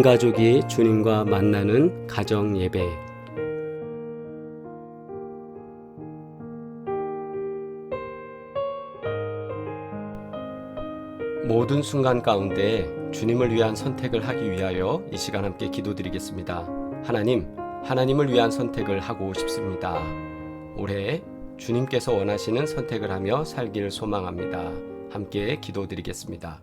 가족이 주님과 만나는 가정 예배. 모든 순간 가운데 주님을 위한 선택을 하기 위하여 이 시간 함께 기도드리겠습니다. 하나님을 위한 선택을 하고 싶습니다. 올해 주님께서 원하시는 선택을 하며 살길 소망합니다. 함께 기도드리겠습니다.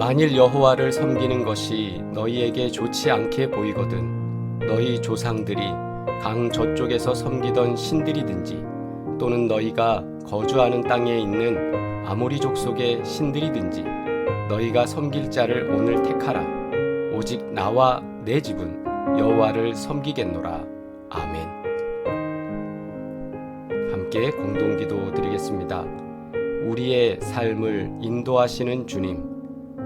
만일 여호와를 섬기는 것이 너희에게 좋지 않게 보이거든 너희 조상들이 강 저쪽에서 섬기던 신들이든지 또는 너희가 거주하는 땅에 있는 아모리 족속의 신들이든지 너희가 섬길 자를 오늘 택하라. 오직 나와 내 집은 여호와를 섬기겠노라. 아멘. 함께 공동기도 드리겠습니다. 우리의 삶을 인도하시는 주님,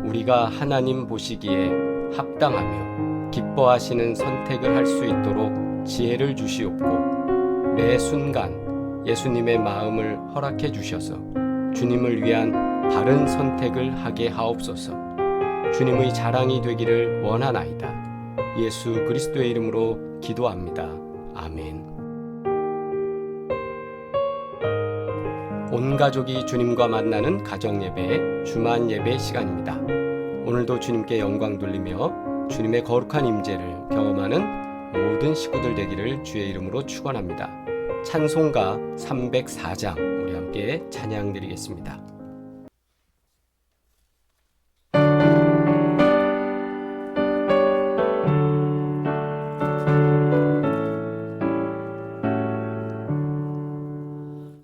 우리가 하나님 보시기에 합당하며 기뻐하시는 선택을 할 수 있도록 지혜를 주시옵고 매 순간 예수님의 마음을 허락해 주셔서 주님을 위한 바른 선택을 하게 하옵소서. 주님의 자랑이 되기를 원하나이다. 예수 그리스도의 이름으로 기도합니다. 아멘. 온 가족이 주님과 만나는 가정예배, 주만 예배 시간입니다. 오늘도 주님께 영광 돌리며 주님의 거룩한 임재를 경험하는 모든 식구들 되기를 주의 이름으로 축원합니다. 찬송가 304장 우리 함께 찬양 드리겠습니다.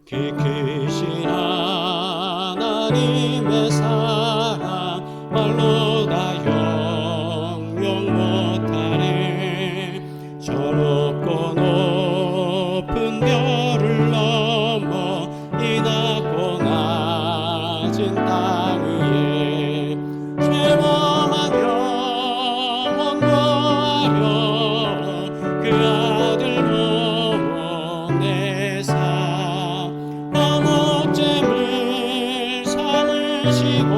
그 크신 하나님의 사랑 말로 다 형용 못하네. 저 높고 높은 별을 넘어 이 낮고 낮은 땅 위에 죄범한 영혼 구하려 그 아들 보내사 어묵잼을 삼으시고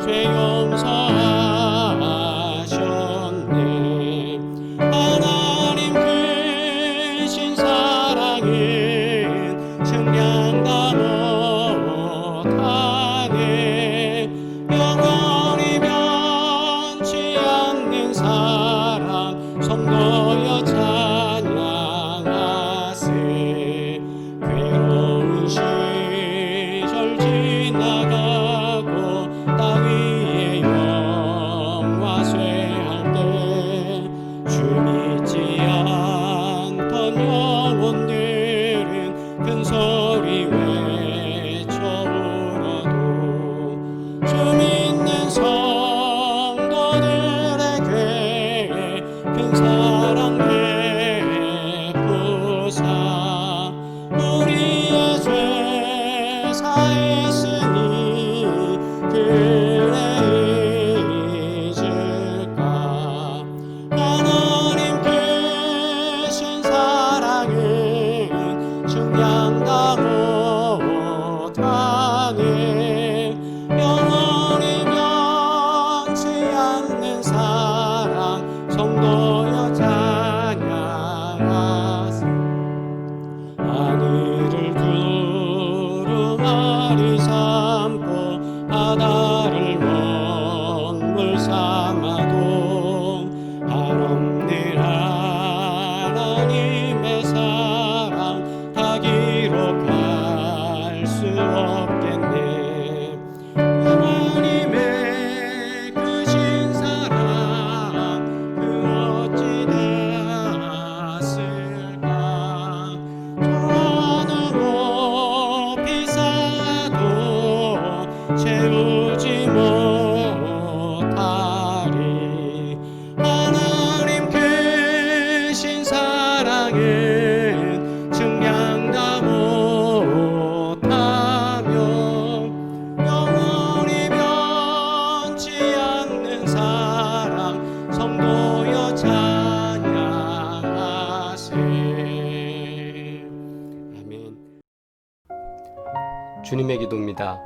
죄 용서하셨네. 하나님 크신 사랑은 측량 다 못하네. 영원히 변치 않는 사랑 성도여 찬양하세. 괴로운 시절 지나가고 땅 위에 영화 쇠할 때 주 믿지 않던 영혼들은 큰 소리 외쳐 울어도 주 믿는 성도들에게 큰 사랑 베푸사 우리의 죄 사했으니 그래 잊을까. 하나님 크신 사랑은 측량 다 못하네. 영원히 변치 않는 사랑 성도여 찬양하세. 하늘을 두루마리 삼고 바다를 먹물 삼아도 한없는 하나님의 사랑 다 기록할 수 없겠네. 하나님의 크신 사랑 그 어찌 닿았을까. 하늘로 비싸도 채우지 못하리. 하나님 크신 사랑은 측량 다 못하며 영원히 변치 않는 사랑 성도여 찬양하세. 아멘. 주님의 기도입니다.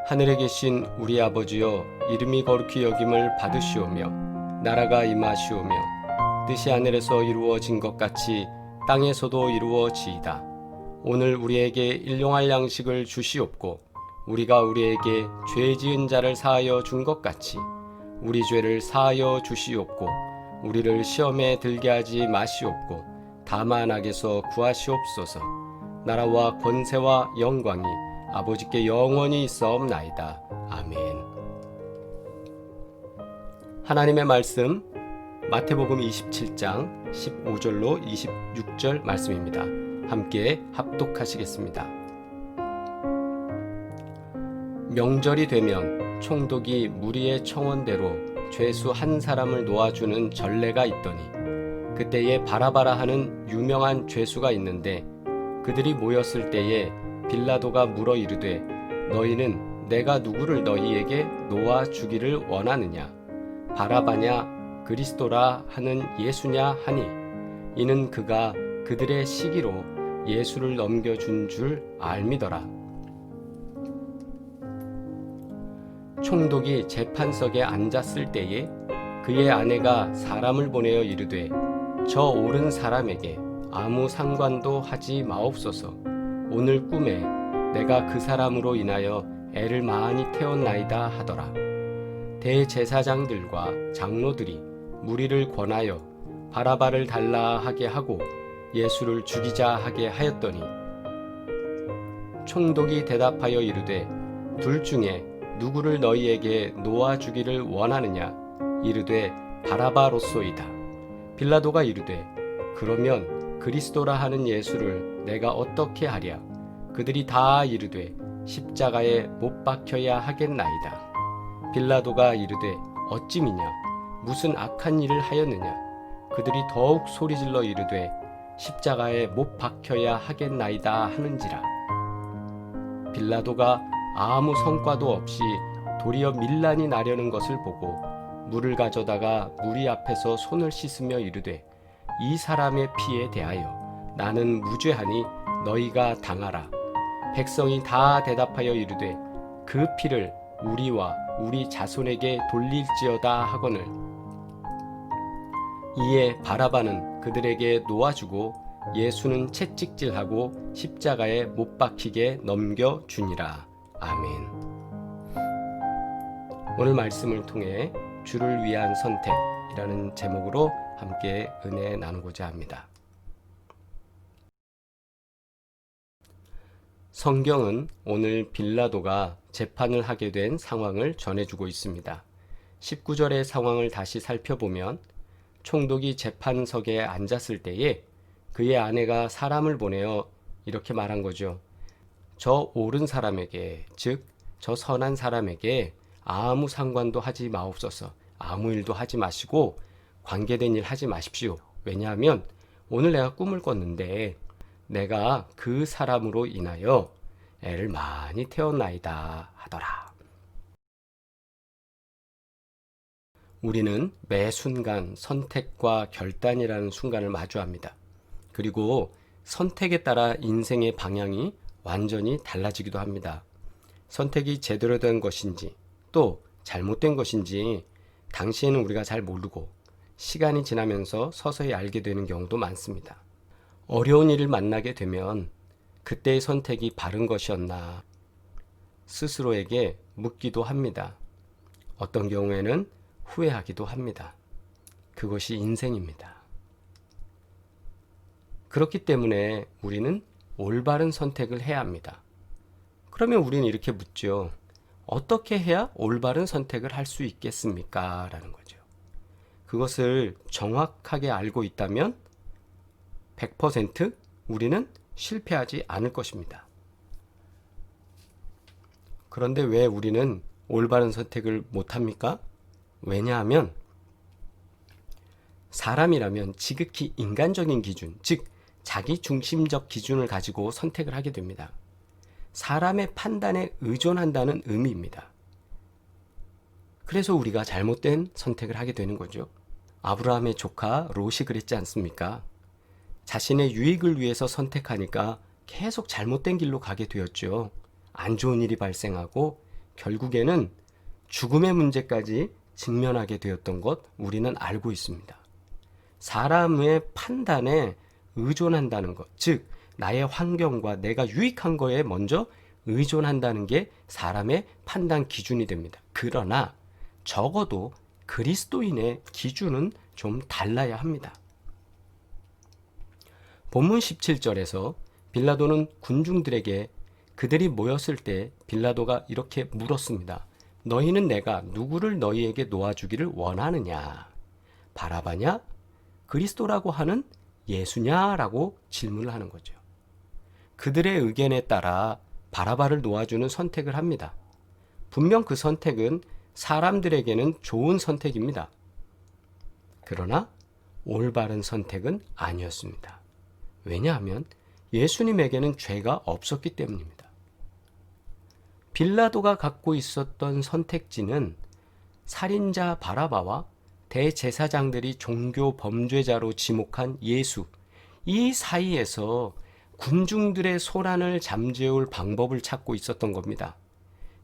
하늘에 계신 우리 아버지여, 이름이 거룩히 여김을 받으시오며 나라가 임하시오며 뜻이 하늘에서 이루어진 것 같이 땅에서도 이루어지이다. 오늘 우리에게 일용할 양식을 주시옵고 우리가 우리에게 죄 지은 자를 사하여 준 것 같이 우리 죄를 사하여 주시옵고 우리를 시험에 들게 하지 마시옵고 다만 악에서 구하시옵소서. 나라와 권세와 영광이 아버지께 영원히 있사옵나이다. 아멘. 하나님의 말씀 마태복음 27장 15절로 26절 말씀입니다. 함께 합독하시겠습니다. 명절이 되면 총독이 무리의 청원대로 죄수 한 사람을 놓아주는 전례가 있더니 그때에 바라바라 하는 유명한 죄수가 있는데 그들이 모였을 때에 빌라도가 물어 이르되 너희는 내가 누구를 너희에게 놓아 주기를 원하느냐 바라바냐 그리스도라 하는 예수냐 하니 이는 그가 그들의 시기로 예수를 넘겨준 줄 알미더라. 총독이 재판석에 앉았을 때에 그의 아내가 사람을 보내어 이르되 저 옳은 사람에게 아무 상관도 하지 마옵소서. 오늘 꿈에 내가 그 사람으로 인하여 애를 많이 태웠나이다 하더라. 대제사장들과 장로들이 무리를 권하여 바라바를 달라 하게 하고 예수를 죽이자 하게 하였더니 총독이 대답하여 이르되 둘 중에 누구를 너희에게 놓아 주기를 원하느냐 이르되 바라바로소이다. 빌라도가 이르되 그러면 그리스도라 하는 예수를 내가 어떻게 하랴. 그들이 다 이르되 십자가에 못 박혀야 하겠나이다. 빌라도가 이르되 어찌미냐 무슨 악한 일을 하였느냐. 그들이 더욱 소리질러 이르되 십자가에 못 박혀야 하겠나이다 하는지라. 빌라도가 아무 성과도 없이 도리어 밀란이 나려는 것을 보고 물을 가져다가 무리 앞에서 손을 씻으며 이르되 이 사람의 피에 대하여 나는 무죄하니 너희가 당하라. 백성이 다 대답하여 이르되 그 피를 우리와 우리 자손에게 돌릴지어다 하거늘. 이에 바라바는 그들에게 놓아주고 예수는 채찍질하고 십자가에 못 박히게 넘겨주니라. 아멘. 오늘 말씀을 통해 주를 위한 선택이라는 제목으로 함께 은혜 나누고자 합니다. 성경은 오늘 빌라도가 재판을 하게 된 상황을 전해주고 있습니다. 19절의 상황을 다시 살펴보면 총독이 재판석에 앉았을 때에 그의 아내가 사람을 보내어 이렇게 말한 거죠. 저 옳은 사람에게, 즉 저 선한 사람에게 아무 상관도 하지 마옵소서. 아무 일도 하지 마시고 관계된 일 하지 마십시오. 왜냐하면 오늘 내가 꿈을 꿨는데 내가 그 사람으로 인하여 애를 많이 태웠나이다 하더라. 우리는 매 순간 선택과 결단이라는 순간을 마주합니다. 그리고 선택에 따라 인생의 방향이 완전히 달라지기도 합니다. 선택이 제대로 된 것인지 또 잘못된 것인지 당시에는 우리가 잘 모르고 시간이 지나면서 서서히 알게 되는 경우도 많습니다. 어려운 일을 만나게 되면 그때의 선택이 바른 것이었나 스스로에게 묻기도 합니다. 어떤 경우에는 후회하기도 합니다. 그것이 인생입니다. 그렇기 때문에 우리는 올바른 선택을 해야 합니다. 그러면 우리는 이렇게 묻죠. 어떻게 해야 올바른 선택을 할 수 있겠습니까? 라는 거죠. 그것을 정확하게 알고 있다면 100% 우리는 실패하지 않을 것입니다. 그런데 왜 우리는 올바른 선택을 못합니까? 왜냐하면 사람이라면 지극히 인간적인 기준, 즉 자기 중심적 기준을 가지고 선택을 하게 됩니다. 사람의 판단에 의존한다는 의미입니다. 그래서 우리가 잘못된 선택을 하게 되는 거죠. 아브라함의 조카 롯이 그랬지 않습니까? 자신의 유익을 위해서 선택하니까 계속 잘못된 길로 가게 되었죠. 안 좋은 일이 발생하고 결국에는 죽음의 문제까지 직면하게 되었던 것 우리는 알고 있습니다. 사람의 판단에 의존한다는 것, 즉 나의 환경과 내가 유익한 거에 먼저 의존한다는 게 사람의 판단 기준이 됩니다. 그러나 적어도 그리스도인의 기준은 좀 달라야 합니다. 본문 17절에서 빌라도는 군중들에게 그들이 모였을 때 빌라도가 이렇게 물었습니다. 너희는 내가 누구를 너희에게 놓아주기를 원하느냐? 바라바냐? 그리스도라고 하는 예수냐라고 질문을 하는 거죠. 그들의 의견에 따라 바라바를 놓아주는 선택을 합니다. 분명 그 선택은 사람들에게는 좋은 선택입니다. 그러나 올바른 선택은 아니었습니다. 왜냐하면 예수님에게는 죄가 없었기 때문입니다. 빌라도가 갖고 있었던 선택지는 살인자 바라바와 대제사장들이 종교 범죄자로 지목한 예수, 이 사이에서 군중들의 소란을 잠재울 방법을 찾고 있었던 겁니다.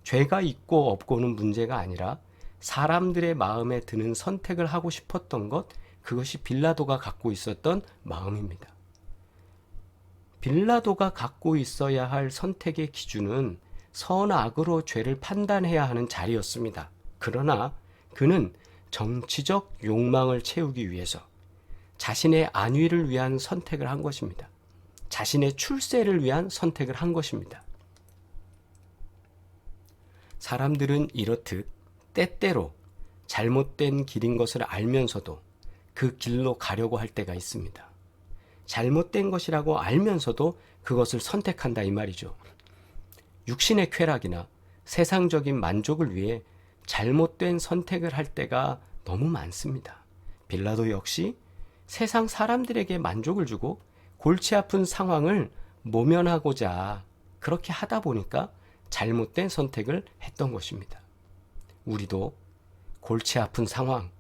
죄가 있고 없고는 문제가 아니라 사람들의 마음에 드는 선택을 하고 싶었던 것, 그것이 빌라도가 갖고 있었던 마음입니다. 빌라도가 갖고 있어야 할 선택의 기준은 선악으로 죄를 판단해야 하는 자리였습니다. 그러나 그는 정치적 욕망을 채우기 위해서 자신의 안위를 위한 선택을 한 것입니다. 자신의 출세를 위한 선택을 한 것입니다. 사람들은 이렇듯 때때로 잘못된 길인 것을 알면서도 그 길로 가려고 할 때가 있습니다. 잘못된 것이라고 알면서도 그것을 선택한다 이 말이죠. 육신의 쾌락이나 세상적인 만족을 위해 잘못된 선택을 할 때가 너무 많습니다. 빌라도 역시 세상 사람들에게 만족을 주고 골치 아픈 상황을 모면하고자 그렇게 하다 보니까 잘못된 선택을 했던 것입니다. 우리도 골치 아픈 상황,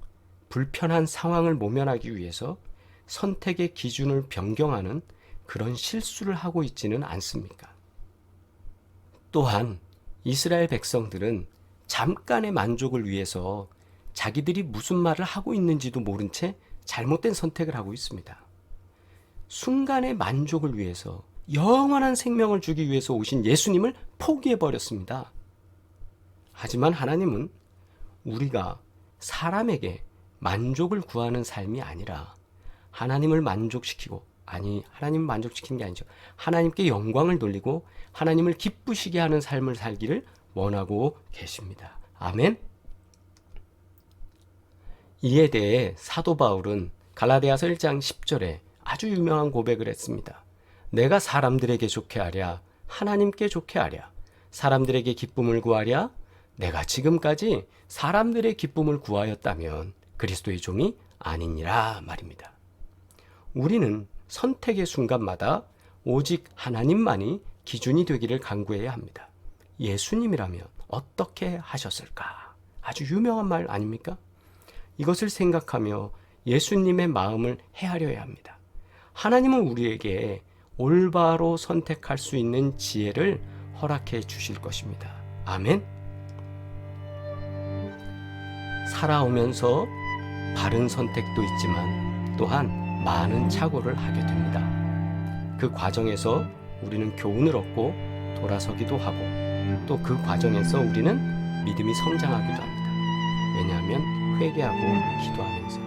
불편한 상황을 모면하기 위해서 선택의 기준을 변경하는 그런 실수를 하고 있지는 않습니까? 또한 이스라엘 백성들은 잠깐의 만족을 위해서 자기들이 무슨 말을 하고 있는지도 모른 채 잘못된 선택을 하고 있습니다. 순간의 만족을 위해서 영원한 생명을 주기 위해서 오신 예수님을 포기해버렸습니다. 하지만 하나님은 우리가 사람에게 만족을 구하는 삶이 아니라 하나님을 만족시키고, 하나님을 만족시키는 게 아니죠. 하나님께 영광을 돌리고 하나님을 기쁘시게 하는 삶을 살기를 원하고 계십니다. 아멘. 이에 대해 사도 바울은 갈라디아서 1장 10절에 아주 유명한 고백을 했습니다. 내가 사람들에게 좋게 하랴, 하나님께 좋게 하랴, 사람들에게 기쁨을 구하랴, 내가 지금까지 사람들의 기쁨을 구하였다면 그리스도의 종이 아니니라 말입니다. 우리는 선택의 순간마다 오직 하나님만이 기준이 되기를 간구해야 합니다. 예수님이라면 어떻게 하셨을까? 아주 유명한 말 아닙니까? 이것을 생각하며 예수님의 마음을 헤아려야 합니다. 하나님은 우리에게 올바로 선택할 수 있는 지혜를 허락해 주실 것입니다. 아멘. 살아오면서 바른 선택도 있지만 또한 많은 착오를 하게 됩니다. 그 과정에서 우리는 교훈을 얻고 돌아서기도 하고 또 그 과정에서 우리는 믿음이 성장하기도 합니다. 왜냐하면 회개하고 기도하면서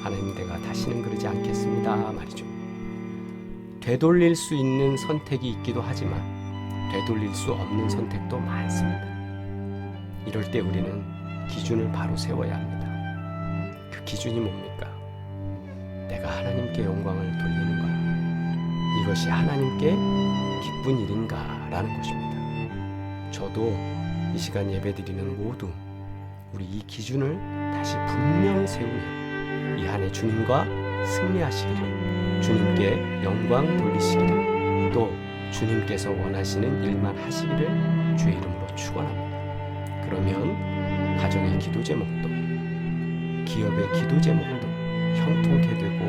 하나님, 내가 다시는 그러지 않겠습니다 말이죠. 되돌릴 수 있는 선택이 있기도 하지만 되돌릴 수 없는 선택도 많습니다. 이럴 때 우리는 기준을 바로 세워야 합니다. 그 기준이 뭡니까? 내가 하나님께 영광을 돌리는 것, 이것이 하나님께 기쁜 일인가 라는 것입니다. 저도 이 시간 예배드리는 모두 우리 이 기준을 다시 분명히 세우며 이 한 해 주님과 승리하시기를, 주님께 영광 돌리시기를, 또 주님께서 원하시는 일만 하시기를 주의 이름으로 축원합니다. 그러면 가정의 기도 제목도, 기업의 기도 제목도 형통케 되고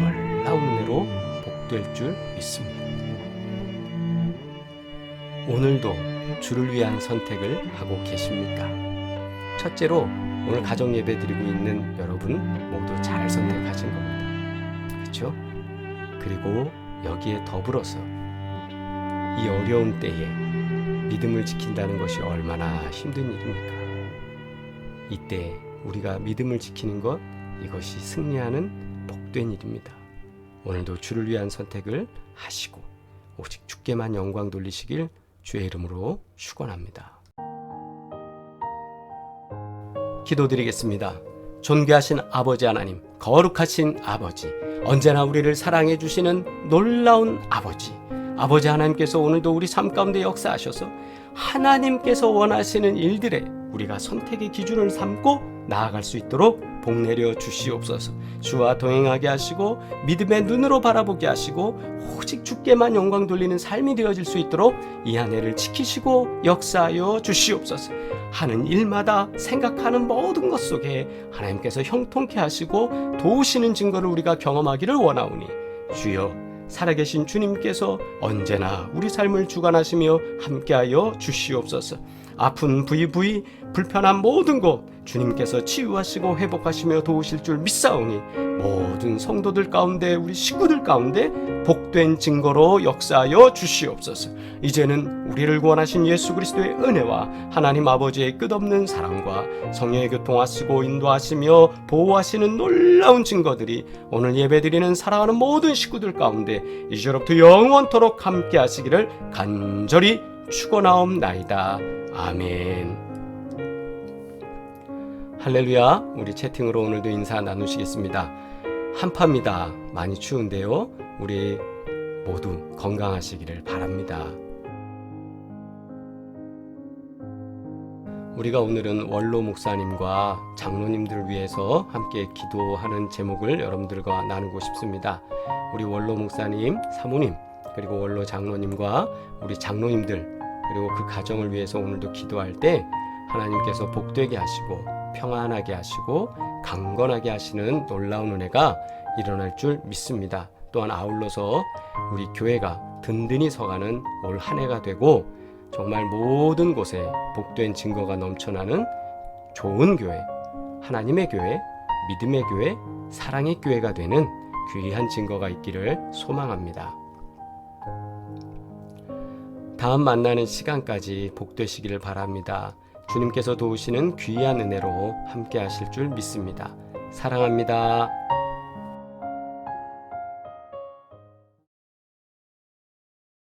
놀라운 은혜로 복될 줄 믿습니다. 오늘도 주를 위한 선택을 하고 계십니까? 첫째로 오늘 가정 예배 드리고 있는 여러분 모두 잘 선택하신 겁니다. 그렇죠? 그리고 여기에 더불어서 이 어려운 때에 믿음을 지킨다는 것이 얼마나 힘든 일입니까? 이때 우리가 믿음을 지키는 것, 이것이 승리하는 복된 일입니다. 오늘도 주를 위한 선택을 하시고 오직 주께만 영광 돌리시길 주의 이름으로 축원합니다. 기도드리겠습니다. 존귀하신 아버지 하나님, 거룩하신 아버지, 언제나 우리를 사랑해 주시는 놀라운 아버지, 아버지 하나님께서 오늘도 우리 삶 가운데 역사하셔서 하나님께서 원하시는 일들에 우리가 선택의 기준을 삼고 나아갈 수 있도록 복 내려 주시옵소서. 주와 동행하게 하시고 믿음의 눈으로 바라보게 하시고 오직 주께만 영광 돌리는 삶이 되어질 수 있도록 이 한 해를 지키시고 역사하여 주시옵소서. 하는 일마다 생각하는 모든 것 속에 하나님께서 형통케 하시고 도우시는 증거를 우리가 경험하기를 원하오니 주여, 살아계신 주님께서 언제나 우리 삶을 주관하시며 함께하여 주시옵소서. 아픈 부위 불편한 모든 것 주님께서 치유하시고 회복하시며 도우실 줄 믿사오니 모든 성도들 가운데, 우리 식구들 가운데 복된 증거로 역사하여 주시옵소서. 이제는 우리를 구원하신 예수 그리스도의 은혜와 하나님 아버지의 끝없는 사랑과 성령의 교통하시고 인도하시며 보호하시는 놀라운 증거들이 오늘 예배드리는 사랑하는 모든 식구들 가운데 이제로부터 영원토록 함께 하시기를 간절히 축원하옵나이다. 아멘. 할렐루야. 우리 채팅으로 오늘도 인사 나누시겠습니다. 한파입니다. 많이 추운데요. 우리 모두 건강하시기를 바랍니다. 우리가 오늘은 원로 목사님과 장로님들을 위해서 함께 기도하는 제목을 여러분들과 나누고 싶습니다. 우리 원로 목사님, 사모님, 그리고 원로 장로님과 우리 장로님들, 그리고 그 가정을 위해서 오늘도 기도할 때 하나님께서 복되게 하시고 평안하게 하시고 강건하게 하시는 놀라운 은혜가 일어날 줄 믿습니다. 또한 아울러서 우리 교회가 든든히 서가는 올 한 해가 되고 정말 모든 곳에 복된 증거가 넘쳐나는 좋은 교회, 하나님의 교회, 믿음의 교회, 사랑의 교회가 되는 귀한 증거가 있기를 소망합니다. 다음 만나는 시간까지 복되시기를 바랍니다. 주님께서 도우시는 귀한 은혜로 함께 하실 줄 믿습니다. 사랑합니다.